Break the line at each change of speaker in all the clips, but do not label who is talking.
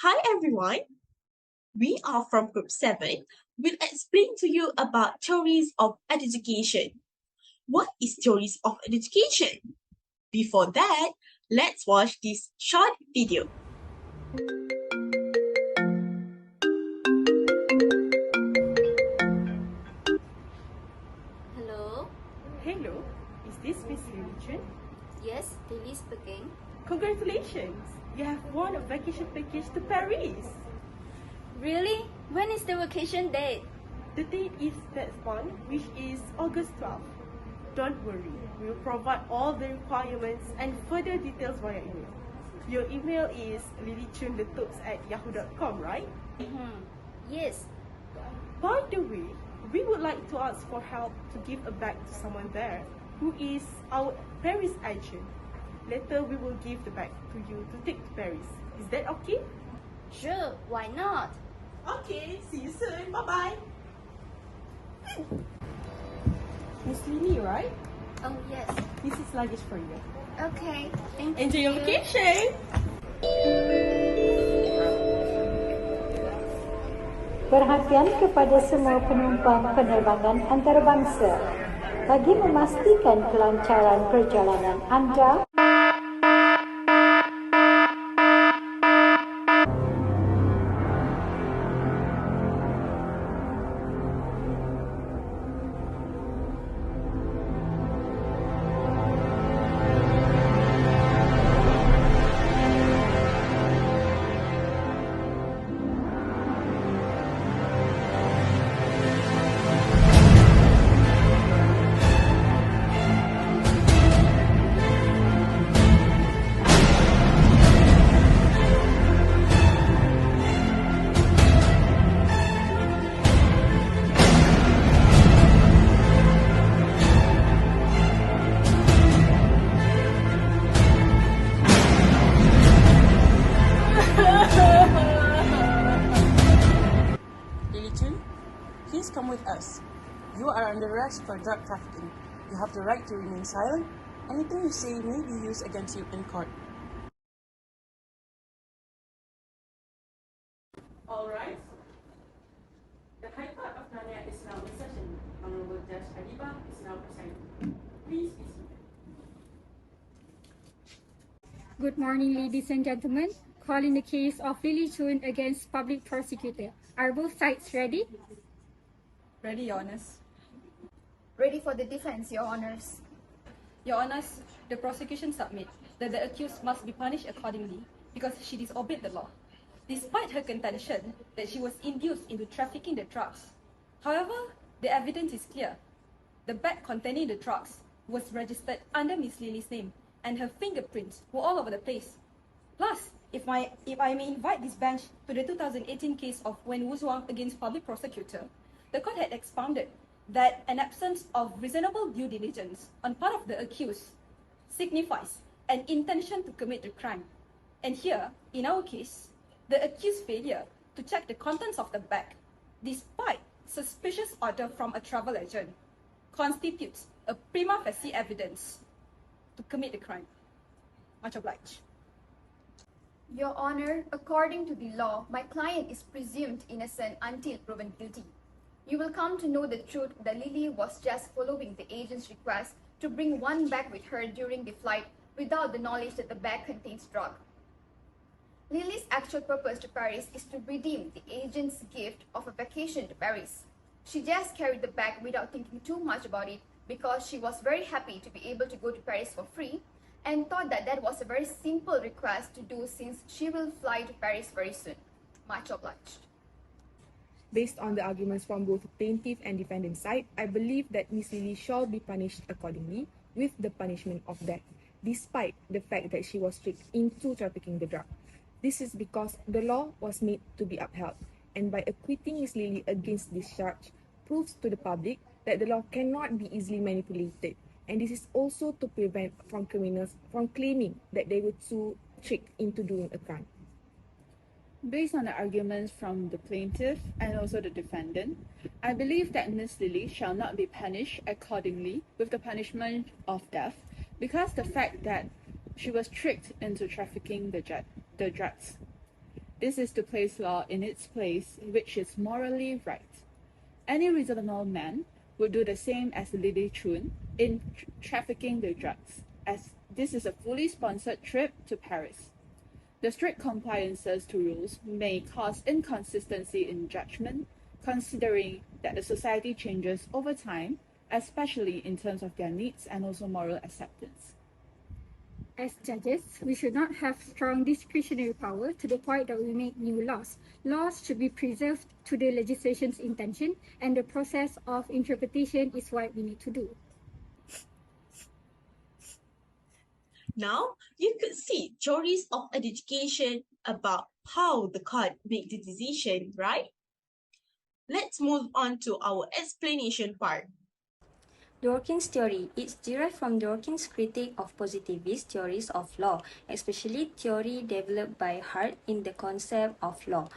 Hi everyone, we are from Group 7. We'll explain to you about theories of education. What is theories of education? Before that, let's watch this short video.
Hello?
Hello, is this Miss Lily Chun?
Yes, Lily speaking.
Congratulations! You have won a vacation package to Paris!
Really? When is the vacation date?
The date is next month, which is August 12th. Don't worry, we will provide all the requirements and further details via email. Your email is lilychunletubes@yahoo.com, right?
Yes.
By the way, we would like to ask for help to give a bag to someone there who is our Paris agent. Later, we will give the bag to you to take to Paris. Is that okay?
Sure, why not?
Okay, see you soon. Bye-bye. Miss Lily, right?
Oh, yes.
This is luggage for you.
Okay, thank you.
Enjoy your vacation!
Perhatian kepada semua penumpang penerbangan antarabangsa. Bagi memastikan kelancaran perjalanan anda,
Lily Chun, please come with us. You are under arrest for drug trafficking. You have the right to remain silent. Anything you say may be used against you in court. All right. The High Court of Nanya is now in session. Honorable Judge Adiba is now presiding. Please be seated.
Good morning, ladies and gentlemen. Calling the case of Lily Chun against public prosecutor. Are both sides ready?
Ready, Your Honours.
Ready for the defense, Your Honours.
Your Honours, the prosecution submit that the accused must be punished accordingly because she disobeyed the law, despite her contention that she was induced into trafficking the drugs. However, the evidence is clear. The bag containing the drugs was registered under Miss Lily's name, and her fingerprints were all over the place. Plus, if I may invite this bench to the 2018 case of Wen Wuzhuang against public prosecutor, the court had expounded that an absence of reasonable due diligence on part of the accused signifies an intention to commit the crime. And here, in our case, the accused's failure to check the contents of the bag, despite suspicious order from a travel agent, constitutes a prima facie evidence to commit the crime. Much obliged.
Your Honour, according to the law, my client is presumed innocent until proven guilty. You will come to know the truth that Lily was just following the agent's request to bring one bag with her during the flight without the knowledge that the bag contains drug. Lily's actual purpose to Paris is to redeem the agent's gift of a vacation to Paris. She just carried the bag without thinking too much about it because she was very happy to be able to go to Paris for free and thought that that was a very simple request to do since she will fly to Paris very soon. Much obliged.
Based on the arguments from both plaintiff and defendant side, I believe that Miss Lily shall be punished accordingly with the punishment of death, despite the fact that she was tricked into trafficking the drug. This is because the law was made to be upheld, and by acquitting Miss Lily against this charge, proves to the public that the law cannot be easily manipulated, and this is also to prevent from criminals from claiming that they were too tricked into doing a crime.
Based on the arguments from the plaintiff and also the defendant, I believe that Ms. Lily shall not be punished accordingly with the punishment of death because the fact that she was tricked into trafficking the drugs. This is to place law in its place, which is morally right. Any reasonable man would do the same as Lily Chun in trafficking the drugs, as this is a fully sponsored trip to Paris. The strict compliances to rules may cause inconsistency in judgment, considering that the society changes over time, especially in terms of their needs and also moral acceptance.
As judges, we should not have strong discretionary power to the point that we make new laws. Laws should be preserved to the legislation's intention, and the process of interpretation is what we need to do.
Now, you could see theories of education about how the court make the decision, right? Let's move on to our explanation part.
Dworkin's theory is derived from Dworkin's critique of positivist theories of law, especially theory developed by Hart in the concept of law.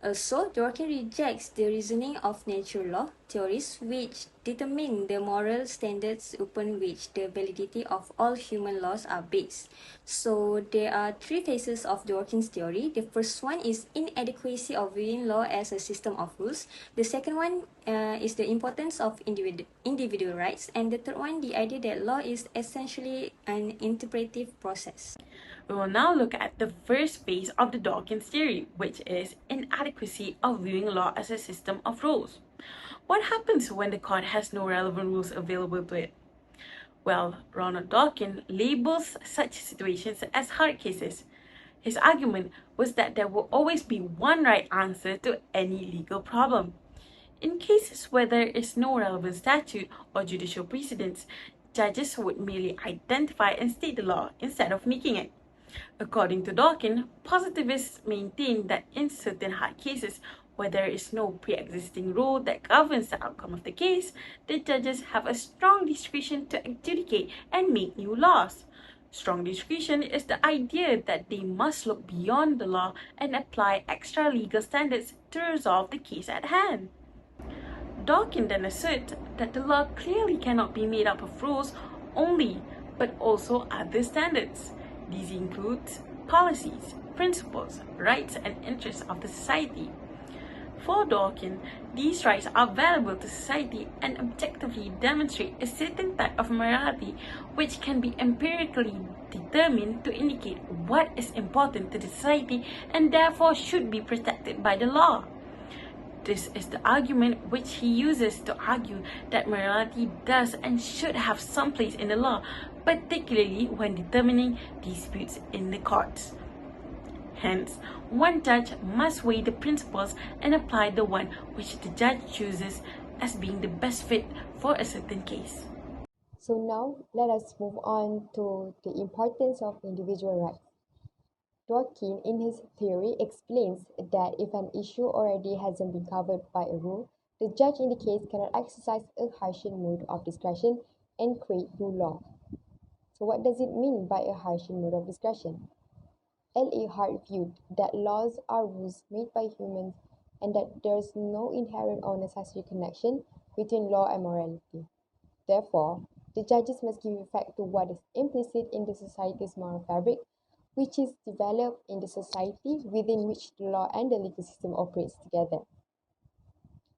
Also, Dworkin rejects the reasoning of natural law theories which determine the moral standards upon which the validity of all human laws are based. So, there are three phases of Dworkin's theory. The first one is inadequacy of viewing law as a system of rules. The second one is the importance of individual rights. And the third one, the idea that law is essentially an interpretive process.
We will now look at the first phase of the Dawkins theory, which is inadequacy of viewing law as a system of rules. What happens when the court has no relevant rules available to it? Well, Ronald Dawkins labels such situations as hard cases. His argument was that there will always be one right answer to any legal problem. In cases where there is no relevant statute or judicial precedents, judges would merely identify and state the law instead of making it. According to Dawkins, positivists maintain that in certain hard cases where there is no pre-existing rule that governs the outcome of the case, the judges have a strong discretion to adjudicate and make new laws. Strong discretion is the idea that they must look beyond the law and apply extra legal standards to resolve the case at hand. Dawkins then asserts that the law clearly cannot be made up of rules only, but also other standards. These include policies, principles, rights, and interests of the society. For Dawkins, these rights are valuable to society and objectively demonstrate a certain type of morality which can be empirically determined to indicate what is important to the society and therefore should be protected by the law. This is the argument which he uses to argue that morality does and should have some place in the law, particularly when determining disputes in the courts. Hence, one judge must weigh the principles and apply the one which the judge chooses as being the best fit for a certain case.
So now, let us move on to the importance of individual rights. Dworkin, in his theory, explains that if an issue already hasn't been covered by a rule, the judge in the case cannot exercise a Harshian mode of discretion and create new law. So what does it mean by a Harshian mode of discretion? L.A. Hart viewed that laws are rules made by humans and that there is no inherent or necessary connection between law and morality. Therefore, the judges must give effect to what is implicit in the society's moral fabric, which is developed in the society within which the law and the legal system operates together.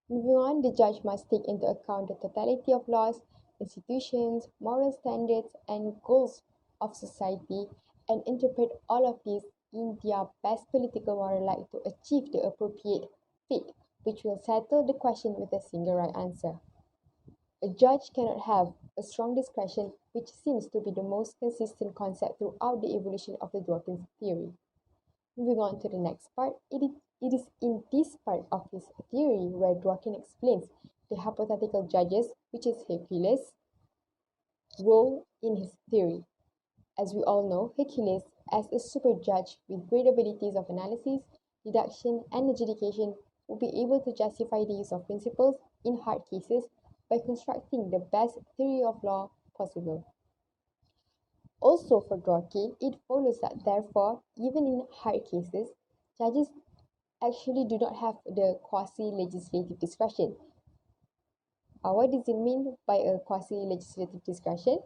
Moving on, the judge must take into account the totality of laws, institutions, moral standards, and goals of society and interpret all of these in their best political moral light to achieve the appropriate fit, which will settle the question with a single right answer. A judge cannot have a strong discretion, which seems to be the most consistent concept throughout the evolution of the Dworkin theory. Moving on to the next part, it is in this part of his theory where Dworkin explains the hypothetical judges, which is Hercules' role in his theory. As we all know, Hercules, as a super judge with great abilities of analysis, deduction, and adjudication, will be able to justify the use of principles in hard cases by constructing the best theory of law possible. Also for Dworkin, it follows that therefore, even in hard cases, judges actually do not have the quasi-legislative discretion. What does it mean by a quasi-legislative discretion?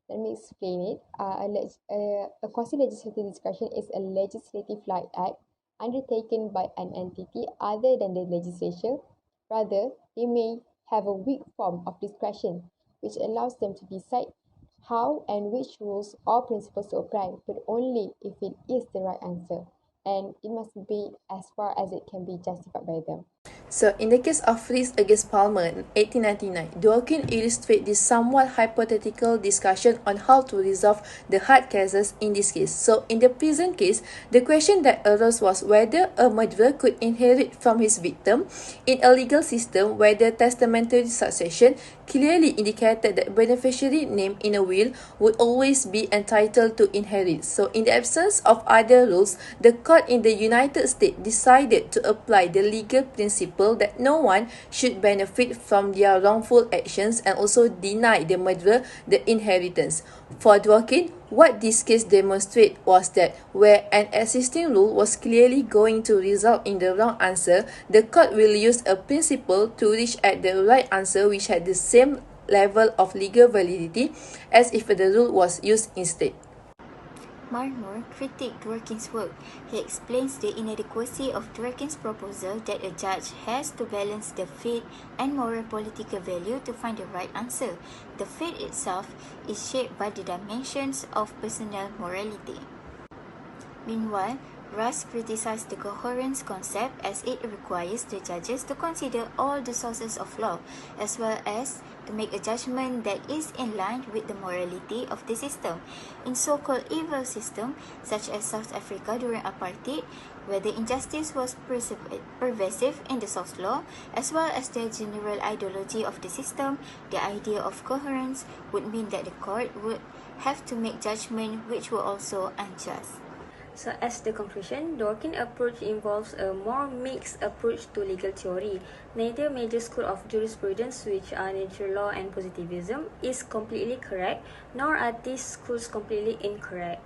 Let me explain it. A quasi-legislative discretion is a legislative-like act undertaken by an entity other than the legislature. Rather, they may have a weak form of discretion, which allows them to decide how and which rules or principles to apply, but only if it is the right answer, and it must be as far as it can be justified by them.
So, in the case of Rees against Palmer in 1899, Dworkin illustrates this somewhat hypothetical discussion on how to resolve the hard cases in this case. So, in the present case, the question that arose was whether a murderer could inherit from his victim in a legal system where the testamentary succession clearly indicated that beneficiary named in a will would always be entitled to inherit. So, in the absence of other rules, the court in the United States decided to apply the legal principle that no one should benefit from their wrongful actions and also deny the murderer the inheritance. For Dworkin, what this case demonstrated was that where an existing rule was clearly going to result in the wrong answer, the court will use a principle to reach at the right answer which had the same level of legal validity as if the rule was used instead.
Marmor critiqued Dworkin's work. He explains the inadequacy of Dworkin's proposal that a judge has to balance the faith and moral political value to find the right answer. The faith itself is shaped by the dimensions of personal morality. Meanwhile, Russ criticized the coherence concept as it requires the judges to consider all the sources of law, as well as to make a judgment that is in line with the morality of the system. In so-called evil systems, such as South Africa during apartheid, where the injustice was pervasive in the source law, as well as the general ideology of the system, the idea of coherence would mean that the court would have to make judgment which were also unjust. So as the conclusion, Dworkin approach involves a more mixed approach to legal theory. Neither major school of jurisprudence, which are natural law and positivism, is completely correct, nor are these schools completely incorrect.